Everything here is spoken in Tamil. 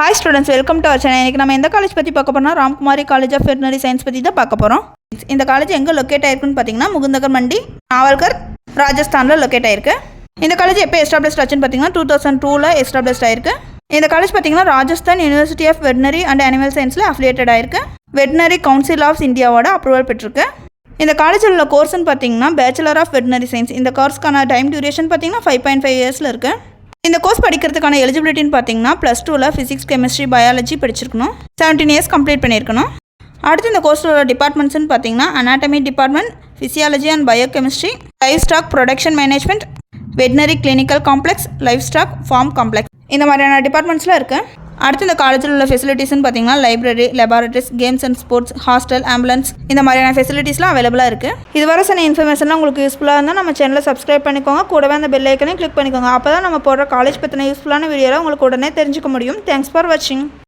Hi students, welcome to our channel. இன்றைக்கி நம்ம எந்த காலேஜ் பற்றி பார்க்க போகிறோம்னா Ramkumari college of veterinary science பற்றி தான் பார்க்க போகிறோம். இந்த காலேஜ் எங்கே லொக்கேட் ஆயிருக்குன்னு பார்த்தீங்கன்னா முகுந்தகர் மண்டி, நாவல்கர், ராஜஸ்தானில் லொக்கேட் ஆயிருக்கு. இந்த காலேஜ் எப்போ எஸ்டாப்ளிஷ்ட் ஆச்சுன்னு பார்த்தீங்கன்னா 2002ல் எஸ்டாப்ளிஷ்ட் ஆயிருக்கு. இந்த காலேஜ் பார்த்தீங்கன்னா Rajasthan university of veterinary and animal சயின்ஸில் அஃபிலியேட்டட் ஆயிருக்கு. வெட்டினரி கவுன்சில் ஆஃப் இந்தியாவோட அப்ரூவல் பெற்றிருக்கு. இந்த காலேஜில் உள்ள கோர்ஸ்ன்னு பார்த்தீங்கன்னா பேச்சுலர் ஆஃப் வெட்டினரி சயின்ஸ். இந்த கோர்ஸ்க்கான டைம் டியூரேஷன் பார்த்தீங்கன்னா 5.5 இயர்ஸில் இருக்குது. இந்த கோர்ஸ் படிக்கிறதுக்கான எலிஜிபிலிட்டின்னு பார்த்தீங்கன்னா +2ல் ஃபிசிக்ஸ், கெமிஸ்ட்ரி, பயாலஜி படிச்சிருக்கணும். 17 இயர்ஸ் கம்ப்ளீட் பண்ணியிருக்கணும். அடுத்து இந்த கோர்ஸோட டிபார்ட்மெண்ட்ஸ்னு பார்த்தீங்கன்னா anatomy department, physiology and biochemistry, livestock production management, veterinary clinical complex, livestock farm complex, இந்த மாதிரியான டிபார்ட்மெண்ட்ஸ்லாம் இருக்குது. அடுத்து இந்த காலேஜில் உள்ள ஃபெசிலிட்டிஸ்னு பார்த்தீங்கன்னா library, laboratories, games and sports, hostel, ambulance, இந்த மாதிரியான ஃபெசிலிட்டிஸ்லாம் அவைலபிளாக இருக்குது. இது வர சொன்ன இன்ஃபர்மேஷன்லாம் உங்களுக்கு யூஸ்ஃபுல்லாக இருந்தால் நம்ம சேனலை சப்ஸ்கிரைப் பண்ணிக்கோங்க. கூடவே அந்த பெல் ஐக்கனையும் கிளிக் பண்ணிக்கோங்க. அப்போ தான் நம்ம போடுற காலேஜ் பற்றின யூஸ்ஃபுல்லான வீடியோலாம் உங்களுக்கு உடனே தெரிஞ்சுக்க முடியும். தேங்க்ஸ் ஃபார் வாட்சிங்.